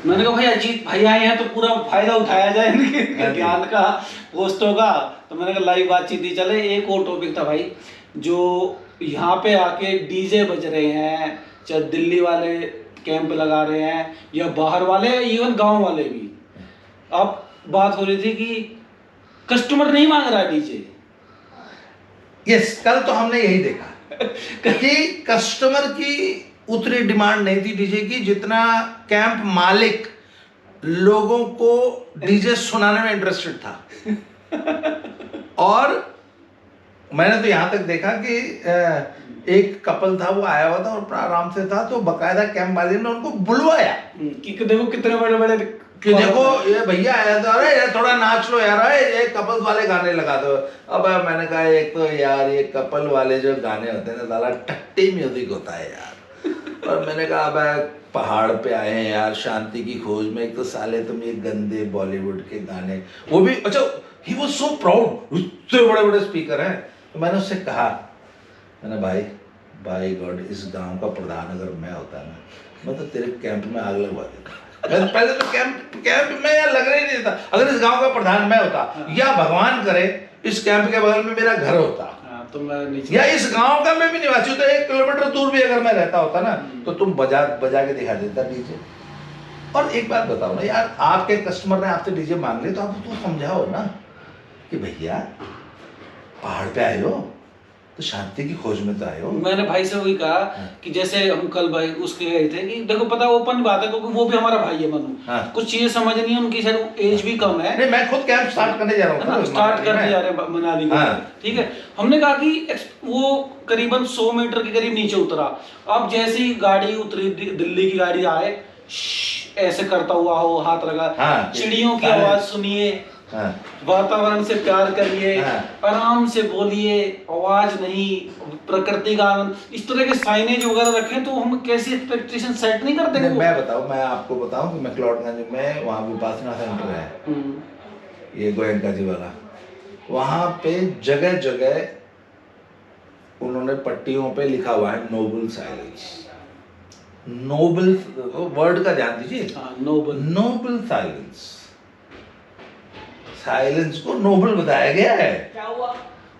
मैंने कहा भाई अजीत भाई आए हैं तो पूरा फायदा उठाया जाए इनके ज्ञान का, पोस्टों का। तो मैंने कहा लाइव बातचीत ही चले। एक और टॉपिक था भाई, जो यहाँ पे आके डीजे बज रहे हैं, चाहे दिल्ली वाले कैंप लगा रहे हैं या बाहर वाले, इवन गांव वाले भी। अब बात हो रही थी कि कस्टमर नहीं मांग रहा डीजे। यस, कल तो हमने यही देखा कि कस्टमर की उतनी डिमांड नहीं थी डीजे की जितना कैंप मालिक लोगों को डीजे सुनाने में इंटरेस्टेड था। और मैंने तो यहां तक देखा कि एक कपल था, वो आया हुआ था और आराम से था, तो बकायदा कैंप मालिक ने उनको बुलवाया कि देखो कितने बड़े बड़े कि देखो ये भैया आया था, अरे यार थोड़ा नाच लो यार, ये कपल्स वाले गाने लगा दो। अब मैंने कहा एक तो यार ये कपल वाले जो गाने होते हैं ना, साला टट्टी म्यूजिक होता है यार। और मैंने कहा अब पहाड़ पे आए हैं यार शांति की खोज में, एक तो साले तुम ये गंदे बॉलीवुड के गाने, वो भी अच्छा, ही वाज सो प्राउड, इतने बड़े बड़े स्पीकर हैं। तो मैंने उससे कहा, मैंने भाई गॉड, इस गांव का प्रधान अगर मैं होता ना, मैं तो तेरे कैंप में आग लगवा देता। पहले तो कैंप में यार लगने ही नहीं देता। अगर इस गांव का प्रधान मैं होता, या भगवान करे इस कैंप के बगल में मेरा घर होता, तो मैं या इस गांव का मैं भी निवासी होता, 1 किलोमीटर दूर भी अगर मैं रहता होता ना, तो तुम बजा के दिखा देता डीजे। और एक बात बताओ ना यार, आपके कस्टमर ने आपसे डीजे मांग लिया तो आप उसको समझाओ ना कि भैया पहाड़ पे आए हो तो शांति की खोज में तो आए हो। मैंने भाई से वही कहा कि जैसे हम कल भाई उसके गए थे कि देखो पता ओपन बात है, क्योंकि वो भी हमारा भाई है मनु। कुछ चीजें समझ नहीं है उनकी, शायद एज भी कम है। नहीं, मैं खुद कैंप स्टार्ट करने जा रहा हूँ, स्टार्ट करने जा रहे हैं मनाली को। ठीक है, हमने कहा कि वो करीबन 100 मीटर के करीब नीचे उतरा। अब जैसे ही गाड़ी उतरी, दिल्ली की गाड़ी आए, ऐसे करता हुआ हो, हाथ लगा, चिड़ियों की आवाज सुनिए, वातावरण से प्यार करिए, आराम से बोलिए, आवाज नहीं, प्रकृति का आनंद, इस तरह के साइनेज वगैरह रखें। तो हम कैसे एक्सपेक्टेशन सेट नहीं करते। मैं आपको बताऊं कि मैक्लोडगंज में वहाँ विपासना सेंटर है, ये गोयनका जी वाला, वहाँ पे जगह जगह उन्होंने पट्टियों पे लिखा हुआ है नोबल साइलेंस। नोबल वर्ड का ध्यान दीजिए, नोबल साइलेंस, साइलेंस को नोबल बताया गया है। क्या हुआ?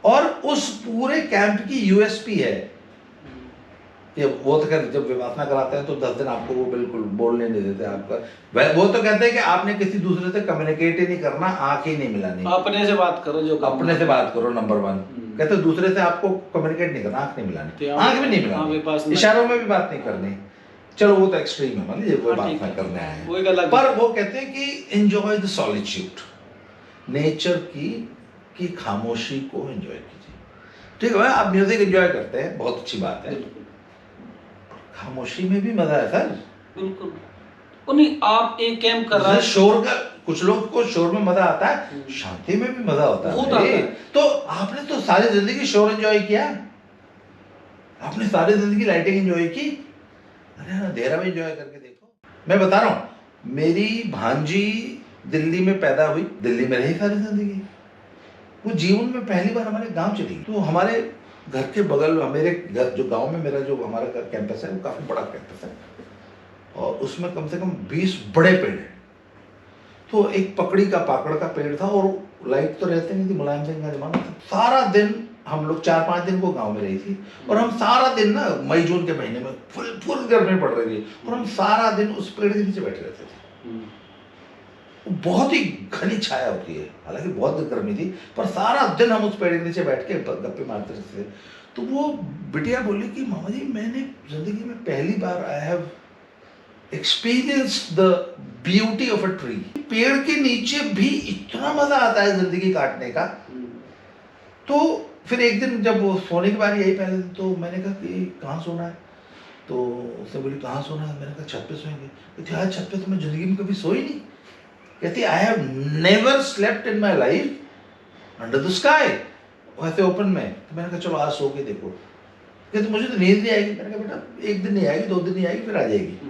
और उस पूरे कैंप की यूएसपी है ये। वो तो कहते जब विवासना कराते हैं तो 10 दिन आपको वो बिल्कुल बोलने नहीं देते आपका। वो तो कहते हैं कि आपने किसी दूसरे से कम्युनिकेट ही नहीं करना, आंख ही नहीं मिलानी, अपने से बात करो, जो अपने से बात करो नंबर 1। कहते दूसरे से आपको कम्युनिकेट नहीं करना, आंख नहीं मिलानी, आंख भी नहीं मिलानी, इशारों में भी बात नहीं करनी। चलो वो तो एक्सट्रीम है, मान लीजिए कोई बात ना करने आए हैं, पर वो कहते हैं कि एंजॉय द सॉलिट्यूड, नेचर की खामोशी को एंजॉय कीजिए। ठीक है, आप म्यूजिक एंजॉय करते हैं, बहुत अच्छी बात है, खामोशी में भी मजा है सर। बिल्कुल नहीं, आप एक कैंप कर रहे हैं, शोर का, कुछ लोग को शोर में मजा आता है, शांति में भी मजा होता है। तो आपने तो सारी जिंदगी शोर एंजॉय किया, आपने सारी जिंदगी लाइटिंग एंजॉय की, अरे अंधेरा में एंजॉय करके देखो। मैं बता रहा हूँ, मेरी भांजी दिल्ली में पैदा हुई, दिल्ली में रही सारी जिंदगी, वो जीवन में पहली बार हमारे गांव चली। तो हमारे घर के बगल, मेरे घर जो गांव में मेरा जो हमारा कैंपस है वो काफी बड़ा कैंपस है, और उसमें कम से कम 20 बड़े पेड़ हैं। तो एक पकड़ी का पाकड़ का पेड़ था, और लाइट तो रहते नहीं थी, मुलायम सिंह का जमाना था। सारा दिन हम लोग 4-5 दिन को गांव में रही थी, और हम सारा दिन ना मई जून के महीने में फुल गर्मी पड़ रही थी, और हम सारा दिन उस पेड़ के नीचे बैठे रहते थे। बहुत ही घनी छाया होती है, हालांकि बहुत गर्मी थी, पर सारा दिन हम उस पेड़ के नीचे बैठ के गप्पे मारते रहते थे। तो वो बिटिया बोली कि मामा जी, मैंने जिंदगी में पहली बार I have experienced the beauty of a tree. पेड़ के नीचे भी इतना मजा आता है जिंदगी काटने का। तो फिर एक दिन जब वो सोने की बारी आई पहले दिन, तो मैंने कहा कि कहाँ सोना है, तो उसने बोली कहाँ सोना है, मैंने कहा छत पे सोएंगे। कहती यार छत पे तो मैं जिंदगी में कभी सोई नहीं। कहती I have never slept in my life under the sky, वैसे ओपन में। तो मैंने कहा चलो आज सो के देखो। कहती मुझे तो नींद नहीं आएगी। मैंने कहा बेटा 1 दिन नहीं आएगी, 2 दिन नहीं आएगी, फिर आ जाएगी।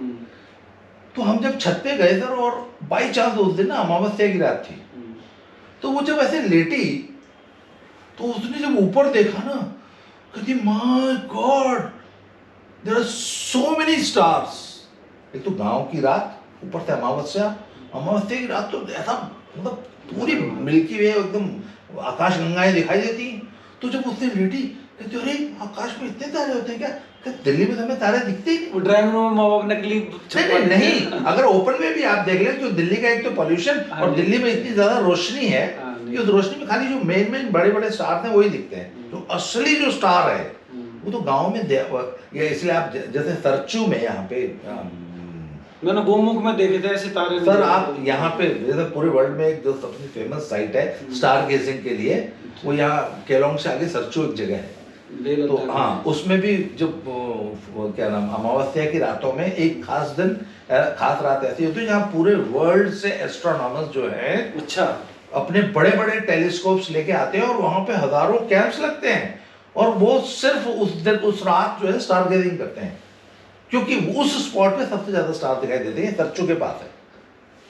तो हम जब छत पे गए थे, और बाई चांस उस दिन ना अमावस्या की रात थी, तो वो जब ऐसे लेटी, तो उसने जब ऊपर देखा ना, कहती my god there are so many stars. एक तो गांव की रात, ऊपर से अमावस्या, अमावस्या की रात तो ऐसा मतलब पूरी मिल्की वे एकदम आकाश गंगाएं दिखाई देती हैं। तो जब उसने लेटी कहते अरे आकाश में इतने तारे होते हैं क्या? कहते दिल्ली में तो हमें तारे दिखते ही नहीं। वो ड्राइंग रूम में माँ बाप नकली नहीं, अगर ओपन में भी आप देख लें तो दिल्ली का एक तो पॉल्यूशन और दिल्ली में इतनी ज्यादा रोशनी है कि उस रोशनी में खाली जो मेन बड़े बड़े स्टार हैं वही दिखते हैं। जो असली जो स्टार है वो तो गांव में या इसलिए आप जैसे सरचू में यहाँ पे मैंने गोमुख में देखे थे ऐसे तारे। सर आप यहाँ पे जैसे पूरे वर्ल्ड में एक जो सबसे फेमस साइट है स्टार गेजिंग के लिए, वो यहाँ केलोंग से आगे सरचू एक जगह है। तो हाँ, उसमें भी जब क्या नाम अमावस्या की रातों में एक खास दिन खास रात ऐसी होती है जहाँ पूरे वर्ल्ड से एस्ट्रोनॉमर्स जो है अच्छा अपने बड़े बड़े टेलीस्कोप्स लेके आते हैं और वहां पे हजारों कैंप्स लगते हैं और वो सिर्फ उस दिन उस रात जो है स्टार गेजिंग करते हैं, क्योंकि उस स्पॉट पे सबसे ज्यादा स्टार दिखाई देते हैं। सरचू के पास है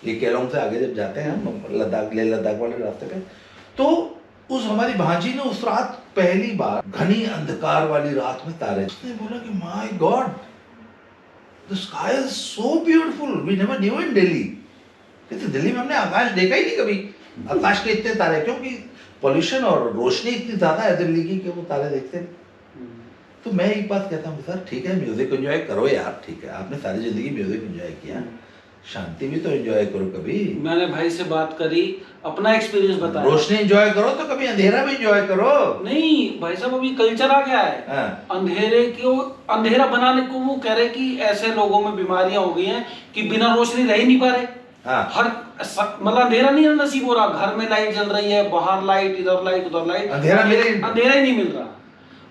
ये, केलोंग से आगे जब जाते हैं हम लद्दाख लद्दाख वाले रास्ते पे, तो उस हमारी भांजी ने उस रात पहली बार घनी अंधकार वाली रात में तारे, उसने बोला कि my god the sky is so beautiful, we never knew in Delhi. कहते दिल्ली में हमने आकाश देखा ही नहीं कभी, आकाश के इतने तारे, क्योंकि पॉल्यूशन और रोशनी इतनी ज्यादा है दिल्ली की कि वो तारे देखते हैं। तो मैं एक बात कहता हूँ सर ठीक है म्यूजिक एंजॉय करो यार, ठीक है आपने सारी जिंदगी म्यूजिक एंजॉय किया, शांति भी तो एंजॉय करो कभी। मैंने भाई से बात करी, अपना एक्सपीरियंस बताया। रोशनी एंजॉय करो तो कभी अंधेरा भी एंजॉय करो। नहीं भाई साहब अभी कल्चर आ गया है, अंधेरे को अंधेरा बनाने को वो कह रहे कि ऐसे लोगों में बीमारियां हो गई हैं कि बिना रोशनी रह ही नहीं पा रहे। हर मतलब अंधेरा नहीं नसीब हो रहा, घर में लाइट जल रही है, बाहर लाइट, इधर लाइट उधर लाइट, अंधेरा ही नहीं मिल रहा,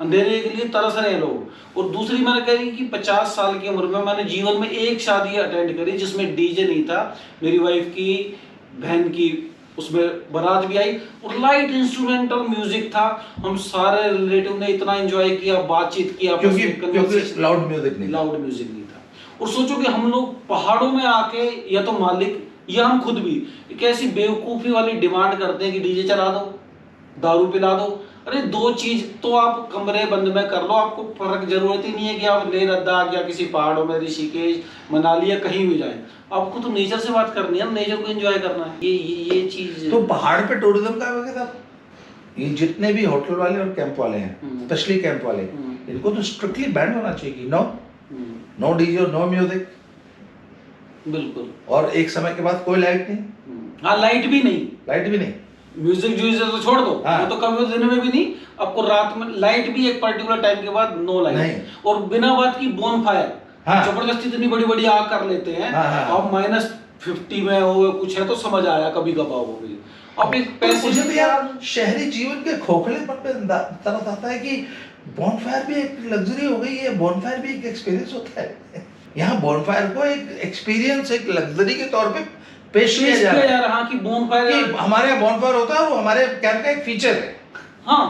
अंधेरे के लिए तरस रहे हैं लोग। और दूसरी मैंने कही कि 50 साल की उम्र में मैंने जीवन में एक शादी अटेंड करी जिसमें डीजे नहीं था, मेरी वाइफ की बहन की उसमें बारात भी आई और लाइट इंस्ट्रूमेंटल म्यूजिक था। हम सारे रिलेटिव ने इतना एंजॉय किया, बातचीत किया, क्योंकि लाउड म्यूजिक नहीं था। और सोचो कि हम लोग पहाड़ों में आके या तो मालिक या हम खुद भी एक ऐसी बेवकूफी वाली डिमांड करते हैं कि डीजे चला दो, दारू पिला दो। अरे दो चीज तो आप कमरे बंद में कर लो, आपको फर्क जरूरत ही नहीं है कि आप लेह लद्दाख या किसी पहाड़ों में ऋषिकेश मनाली या कहीं भी जाएं, आपको तो नेचर से बात करनी है, नेचर को एंजॉय करना है। ये चीज तो पहाड़ पे टूरिज्म का वजह था, ये जितने भी होटल वाले और कैंप वाले हैं, स्पेशली कैंप वाले, इनको तो स्ट्रिक्टली बैन होना चाहिए कि नो डीजे और नो म्यूजिक, बिल्कुल। और एक समय के बाद कोई लाइट नहीं। हाँ लाइट भी नहीं, म्यूजिक जो तो छोड़ दो, वो तो कभी दिन में भी नहीं, आपको रात में लाइट भी एक पर्टिकुलर टाइम के बाद नो लाइट। और बिना बात की बोनफायर, जबरदस्ती इतनी बड़ी बड़ी आग कर लेते हैं। अब -50 में हो कुछ है तो समझ आया कभी कभार हो गई। अब एक पैसे मुझे तो यार शहरी जीवन के खोखलेपन पे तरस आता है कि बॉनफायर भी एक लग्जरी हो गई है, बॉनफायर भी एक एक्सपीरियंस होता है। यहाँ बॉनफायर को एक एक्सपीरियंस, एक लग्जरी के तौर पे पेश किया जा रहा है कि बॉनफायर, हमारे यहाँ बॉनफायर होता है और हमारे कैंप का एक फीचर है। हाँ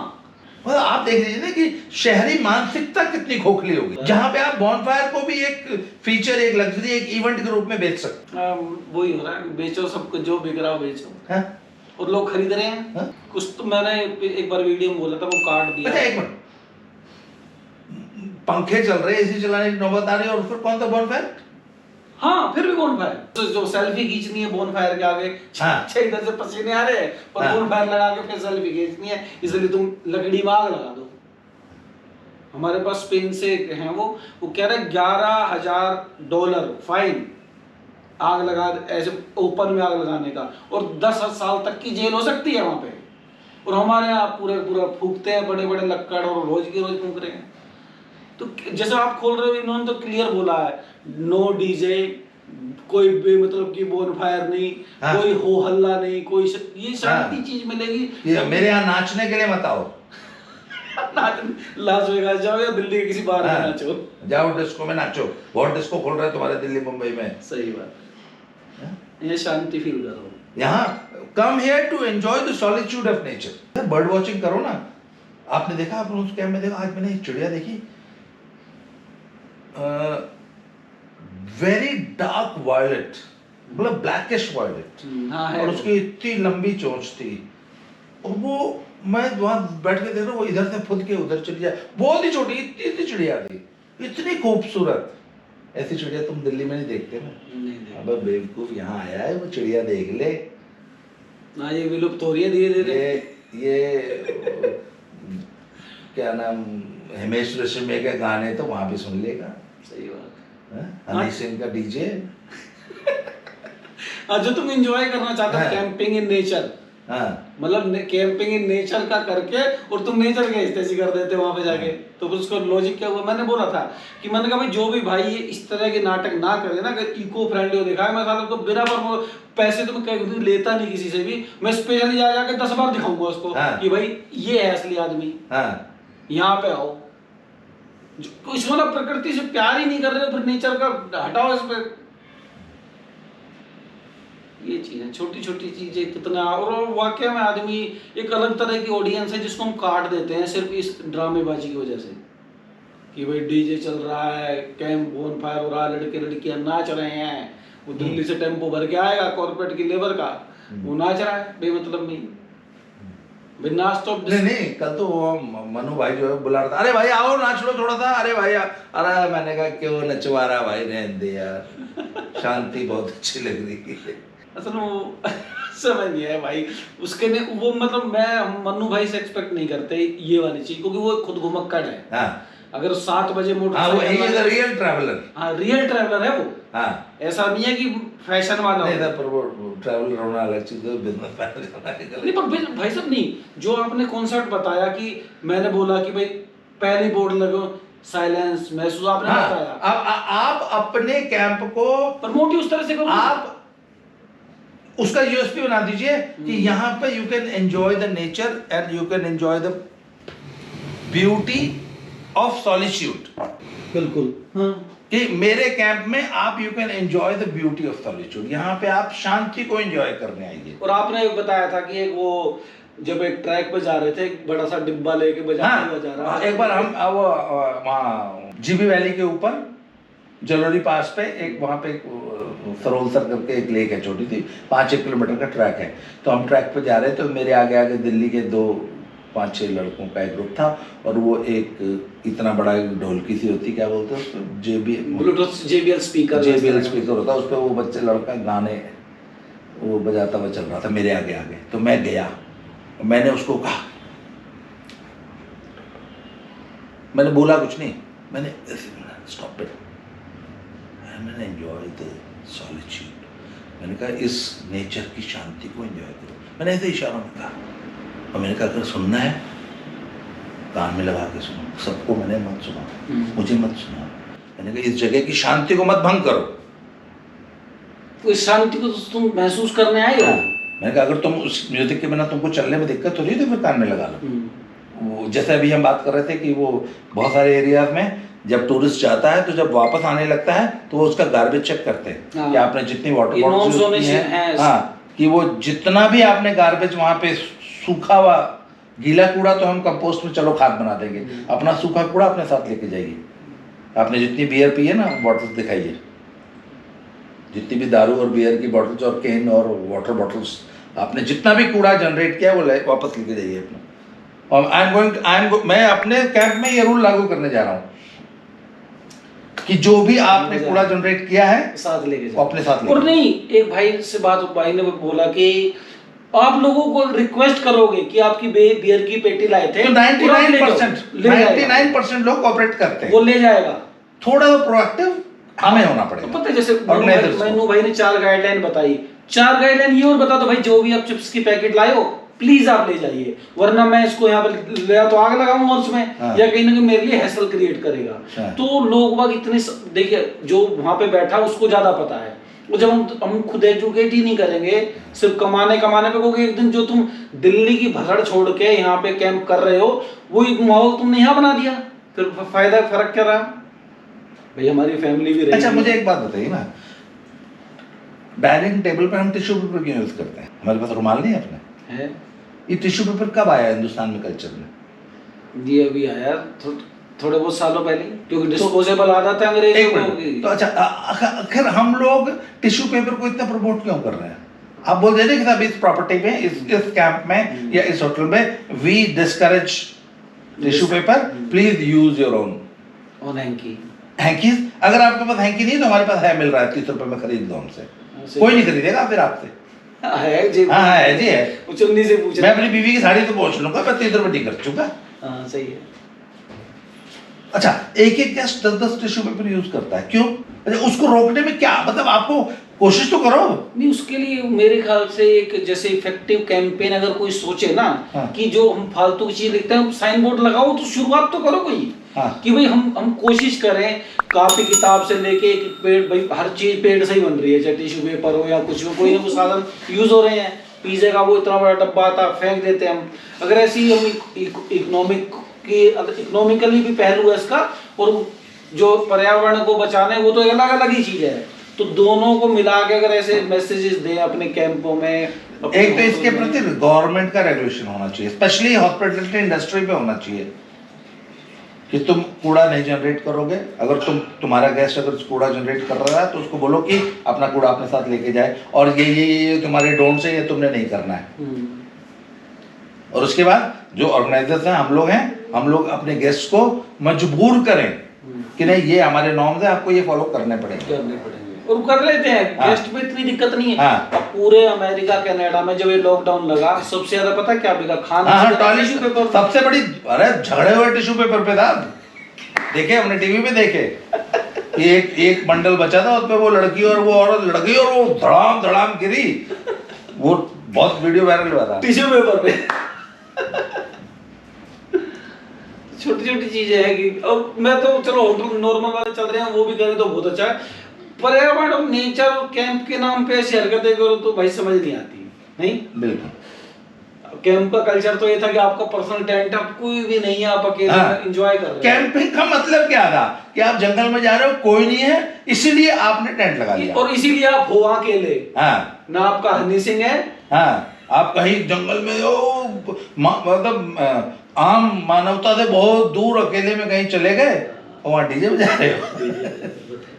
मतलब आप देख लीजिए ना कि शहरी मानसिकता कितनी खोखली होगी, जहाँ पे आप बॉनफायर को भी एक फीचर, एक लग्जरी, एक इवेंट के रूप में बेच सकते। वही हो रहा है, बेचो सब कुछ, जो बिक रहा हो बेचो, और लोग खरीद रहे हैं। कुछ तो मैंने एक बार वीडियो में बोला था, वो काट दिया। अच्छा एक मिनट, पंखे चल रहे, एसी चलाने की नौबत आ रही है और फिर कौन सा बॉनफायर? हाँ फिर भी बॉनफायर, तो जो सेल्फी खींचनी है बॉनफायर के आगे, इधर से पसीने आ रहे हैं और बॉनफायर लगा के फिर सेल्फी खींचनी है, इसलिए तुम लकड़ी में आग लगा दो। हमारे पास स्पेन से हैं वो कह रहे $11,000 फाइन आग लगा, ऐसे ओपन में आग लगाने का, और 10 साल तक की जेल हो सकती है वहां पे। और हमारे यहाँ पूरा फूकते हैं, बड़े बड़े लक्कड़, और रोज की रोज फूक रहे हैं। तो जैसे आप खोल रहे हो, इन्होंने तो क्लियर बोला है, नो डीजे, कोई बेमतलब की बोनफायर नहीं, कोई हो हल्ला नहीं, कोई ये शांति चीज मिलेगी। ये मेरे यहाँ नाचने के लिए मत आओ। लास वेगास जाओ या दिल्ली के किसी बार में नाचो, जाओ डिस्को में नाचो, बहुत डिस्को खोल रहे हैं तुम्हारे दिल्ली मुंबई में। सही बात, ये शांति फील करो। यहाँ come here to enjoy the solitude of nature. Bird watching करो ना। आपने देखा, आपने उस कैंप में देखा, आज मैंने एक चिड़िया देखी, वेरी डार्क वायलेट, मतलब ब्लैकिश वायलेट, और उसकी इतनी लंबी चोंच थी, और वो मैं वहां बैठ के देख रहा हूँ, वो इधर से फुद के उधर चली जाए, बहुत ही छोटी इतनी चिड़िया थी, इतनी खूबसूरत। ऐसी चिड़िया तुम दिल्ली में नहीं देखते ना। नहीं अब बेवकूफ यहाँ आया है, वो चिड़िया देख ले। ना, ये विलुप्त हो रही है धीरे धीरे। ये क्या नाम, हिमेश रेशमिया के गाने तो वहां भी सुन लेगा। सही बात। हनी सिंह का डीजे। जो तुम एंजॉय करना चाहते हो, हाँ। कैंपिंग इन नेचर, हाँ मतलब कैंपिंग इन नेचर का करके और तुम नेचर के हिस्से कर देते हो वहां पे जाके, तो फिर उसका लॉजिक क्या हुआ? मैंने बोला था कि मैंने कहा भाई जो भी भाई ये इस तरह के नाटक ना करे ना, अगर इको फ्रेंडली हो दिखाए, मैं साला उसको बिना पर पैसे तो मैं कहीं लेता नहीं किसी से भी, मैं स्पेशली जा जाके 10 बार दिखाऊंगा उसको। हाँ। कि भाई ये है असली आदमी, हाँ यहाँ पे आओ। इसमें ना प्रकृति से प्यार ही नहीं कर रहे, फिर नेचर का हटाओ इस पे। ये चीजें, छोटी छोटी चीजें कितना, और वाकई में आदमी एक अलग तरह की ऑडियंस है जिसको हम काट देते हैं सिर्फ इस ड्रामेबाजी की वजह से, कि भाई डीजे चल रहा है, कैंप बोन फायर हो रहा है, लड़के लड़कियां नाच रहे हैं, वो दिल्ली से टेम्पो भर के आएगा कॉर्पोरेट की लेबर का, वो नाच रहा है बेमतलब नहीं। नाच तो नहीं, कल तो वो मनु भाई जो है बुला रहा था, अरे भाई आओ नाच लो थोड़ा सा, अरे भाई अरे मैंने कहा क्यों नचवा रहा भाई, रहने दे यार, शांति बहुत अच्छी लग रही है। असल में वो समझ नहीं है भाई उसके ने, वो मतलब मैं मन्नू भाई से एक्सपेक्ट नहीं करते ये वाली चीज, क्योंकि वो खुद घुमक्कड़ है। हाँ अगर 7 बजे मोटरसाइकिल, रियल ट्रैवलर। हाँ रियल ट्रैवलर है वो। हाँ ऐसा नहीं है कि फैशन वाला नहीं था, पर वो ट्रैवलर होना अलग चीज है, बिजनेस मैन नहीं, पर भाई साहब नहीं, जो आपने कॉन्सेप्ट बताया कि मैंने बोला कि भाई पहली बोर्ड लगो साइलेंस महसूस, आपने बताया। आप अपने कैंप को प्रमोट ही उस तरह से करो, आप उसका यूएसपी बना दीजिए कि यहाँ पे you can enjoy the nature and you can enjoy the beauty of solitude. बिल्कुल हाँ। कि मेरे कैंप में आप you can enjoy the beauty of solitude, यहाँ पे आप शांति को एंजॉय करने आइए। और आपने एक बताया था कि एक वो जब एक ट्रैक पे जा रहे थे, एक बड़ा सा डिब्बा लेके बजा रहा। एक बार हम वो वहाँ जीबी वैली के ऊपर जलोरी पास पे एक वहाँ पे सरोलसर करके एक लेक है छोटी सी, 5-1 किलोमीटर का ट्रैक है। तो हम ट्रैक पे जा रहे थे, तो मेरे आगे आगे दिल्ली के 5-6 लड़कों का एक ग्रुप था, और वो एक इतना बड़ा एक ढोलकी सी होती, क्या बोलते हैं उसको, JBL स्पीकर होता है, उस पर वो बच्चे लड़का गाने वो बजाता हुआ चल रहा था मेरे आगे आगे। तो मैं गया, मैंने उसको कहा, मैंने बोला कुछ नहीं, मैंने स्टॉप इट, मैंने एंजॉय द सॉलिट्यूड। मैंने कहा इस नेचर की शांति को एंजॉय करो, मैंने ऐसे इशारों में कहा। और मैंने कहा अगर सुनना है कान में लगा के सुनो, सबको मैंने मत सुना, मुझे मत सुना। मैंने कहा इस जगह की शांति को मत भंग करो। तो इस शांति को तुम महसूस करने आए हो। मैंने कहा अगर तुम उस म्यूजिक के बिना तुमको चलने में दिक्कत हो रही है तो फिर कान में लगा लो। वो जैसे अभी हम बात कर रहे थे कि वो बहुत सारे एरियाज में जब टूरिस्ट जाता है तो जब वापस आने लगता है तो वो उसका गार्बेज चेक करते हैं कि आपने जितनी वाटर बॉटल्स यूज की हैं, हाँ, कि वो जितना भी आपने गार्बेज वहाँ पे सूखा हुआ, गीला कूड़ा तो हम कंपोस्ट में चलो खाद बना देंगे, अपना सूखा कूड़ा अपने साथ लेके जाइए। आपने जितनी बियर पी है ना बॉटल्स दिखाइए, जितनी भी दारू और बियर की बॉटल्स और कैन और वाटर बॉटल्स, आपने जितना भी कूड़ा जनरेट किया वो वापस लेके जाइए अपना। और मैं अपने कैंप में ये रूल लागू करने जा रहा हूँ कि जो भी आपने कूड़ा जनरेट किया है साथ लेके जाओ, अपने साथ। और नहीं, एक भाई ने बोला कि आप लोगों को रिक्वेस्ट करोगे कि आपकी बियर की पेटी लाए थे तो 99% लोग कोऑपरेट करते हैं, वो ले जाएगा। थोड़ा तो प्रोएक्टिव हमें होना पड़ेगा। तो पता है जैसे मनु भाई ने 4 गाइडलाइन बताई, 4 गाइडलाइन ये और बता दो भाई जो भी आप चिप्स की पैकेट लाए हो प्लीज आप ले जाइए, वरना मैं इसको यहाँ पर ले तो आग लगाऊंगा उसमें, या कहीं ना कहीं मेरे लिए हैसल क्रिएट करेगा। तो लोग बाग इतने, देखिए जो वहां पे बैठा उसको ज्यादा पता है, और जब हम खुद एजुकेट ही नहीं करेंगे, सिर्फ कमाने पे, क्योंकि एक दिन जो तुम दिल्ली की भसड़ छोड़ के यहाँ पे कैंप कर रहे हो वो एक माहौल तुमने यहाँ बना दिया, फिर फायदा फर्क क्या रहा भाई? हमारी फैमिली भी रही। अच्छा मुझे एक बात बताइए ना, डाइनिंग टेबल पर हम टिश्यू पेपर क्यों यूज करते हैं? हमारे पास रुमाल नहीं है अपने है? ये टिश्यू पेपर कब आया हिंदुस्तान में कल्चर में? ये अभी आया थोड़े बहुत सालों पहले, क्योंकि डिस्पोजेबल आदत है अंग्रेजों की। तो अच्छा आखिर हम लोग टिश्यू पेपर को इतना प्रमोट क्यों कर रहे हैं? आप बोल दे रहे कि साहब इस प्रॉपर्टी में, इस कैंप में या इस होटल में we discourage tissue paper, please use your own. Hanky hankies, अगर आपके पास हैंकी नहीं तो हमारे पास है, मिल रहा है 30 रुपए में, खरीद लो हमसे। कोई नहीं खरीदेगा फिर आपसे। है जी, हाँ है जी है। चुन्नी से पूछ, मैं अपनी बीवी की साड़ी तो पहुंच लूंगा, मैं 30 रुपए नहीं कर चुका। हाँ सही है। अच्छा, एक एक गेस्ट 10-10 टिश्यू पेपर यूज करता है, क्यों? अच्छा, उसको रोकने में क्या मतलब, आपको कोशिश तो करो। नहीं, उसके लिए मेरे ख्याल से एक जैसे इफेक्टिव कैंपेन अगर कोई सोचे ना, हाँ। कि जो हम फालतू की चीज लिखते हैं साइन बोर्ड लगाओ, तो शुरुआत तो करो कोई। हाँ। कि भाई हम कोशिश करें, कापी किताब से लेके एक पेड़, भाई हर चीज पेड़ से ही बन रही है, चाहे टिश्यू पेपर हो या कुछ हो, कोई ना कोई साधन यूज हो रहे हैं। पिज्जे का वो इतना बड़ा डब्बा आता है, फेंक देते हैं हम। अगर ऐसी हम इकोनॉमिकली भी पहलू है इसका, और जो पर्यावरण को बचाना है वो तो अलग अलग ही चीज है। तो दोनों को मिला के अगर ऐसे मैसेजेस दें अपने कैंपों में, एक तो इसके प्रति गवर्नमेंट का रेगुलेशन होना चाहिए, स्पेशली हॉस्पिटलिटी इंडस्ट्री पे होना चाहिए कि तुम कूड़ा नहीं जनरेट करोगे। अगर तुम्हारा गेस्ट अगर कूड़ा जनरेट कर रहा है तो उसको बोलो कि अपना कूड़ा अपने साथ लेके जाए, और ये तुम्हारे डोंट्स है, ये तुमने नहीं करना है। और उसके बाद जो ऑर्गेनाइजर्स हैं, हम लोग अपने गेस्ट को मजबूर करें कि नहीं, ये हमारे नॉर्म्स है, आपको ये फॉलो करने पड़ेंगे। और कर लेते हैं। हाँ। गेस्ट पे इतनी दिक्कत नहीं है। हाँ। अब पूरे अमेरिका कनाडा में जब ये लॉकडाउन लगा, सबसे ज्यादा पता क्या बिका? खाना। हाँ, टॉयलेट पेपर सबसे बड़ी, अरे झगड़े हुए टिश्यू पेपर पे था। देखे हमने टीवी पे देखे कि एक बंडल बचा था, उस पे वो लड़की और वो औरत लड़की और वो धड़ाम धड़ाम गिरी, वो बहुत वीडियो वायरल हुआ था टिश्यू पेपर पे। छोटी छोटी चीजें है कि अब मैं तो चलो होटल नॉर्मल वाले चल रहे हैं, वो भी करें तो बहुत अच्छा है। पर्यावरण और नेचर कैंप के नाम पे ऐसी हरकतें करो तो भाई समझ नहीं आती। नहीं, बिल्कुल। कैंप का कल्चर तो ये था कि आपका पर्सनल टेंट, आप कोई भी नहीं है, आप अकेले एंजॉय कर रहे हैं। कैंपिंग का मतलब क्या था कि आप जंगल में जा रहे हो, कोई नहीं है, इसीलिए आपने टेंट लगा लिया, और इसीलिए आप हो अकेले। हाँ। ना आपका हनी सिंह है, हाँ, आप कहीं जंगल में हो, मतलब आम मानवता से बहुत दूर अकेले में कहीं चले गए और वहाँ डीजे बजा रहे हो।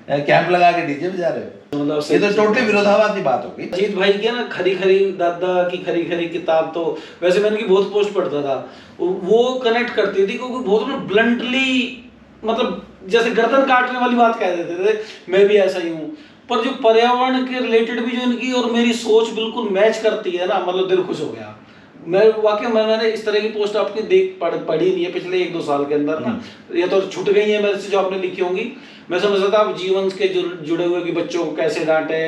कैंप लगा के डीजे बजा रहे हो, मतलब ये तो टोटली विरोधाभासी बात होगी। अजीत भाई की ना खरी खरी दादा की खरी खरी किताब, तो वैसे मैंने की बहुत पोस्ट पढ़ता था, वो कनेक्ट करती थी क्योंकि बहुत ना ब्लंटली, मतलब जैसे गर्दन काटने वाली बात कह देते थे, मैं भी ऐसा ही हूँ। पर जो पर्यावरण के रिलेटेड भी जो इनकी और मेरी सोच बिल्कुल मैच करती है ना, मतलब दिल खुश हो गया। मैं वाकई मैंने इस तरह की पोस्ट आपकी पढ़ी नहीं है पिछले 1-2 साल के अंदर ना, ये तो छूट गई है मेरे से जो आपने लिखी होंगी। मैं समझता था आप जीवन के जुड़े हुए कि बच्चों को कैसे डांटे,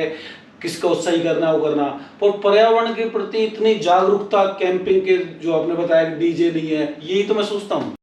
किसका सही करना वो करना, पर पर्यावरण के प्रति इतनी जागरूकता कैंपिंग के जो आपने बताया डीजे नहीं है, यही तो मैं सोचता हूँ।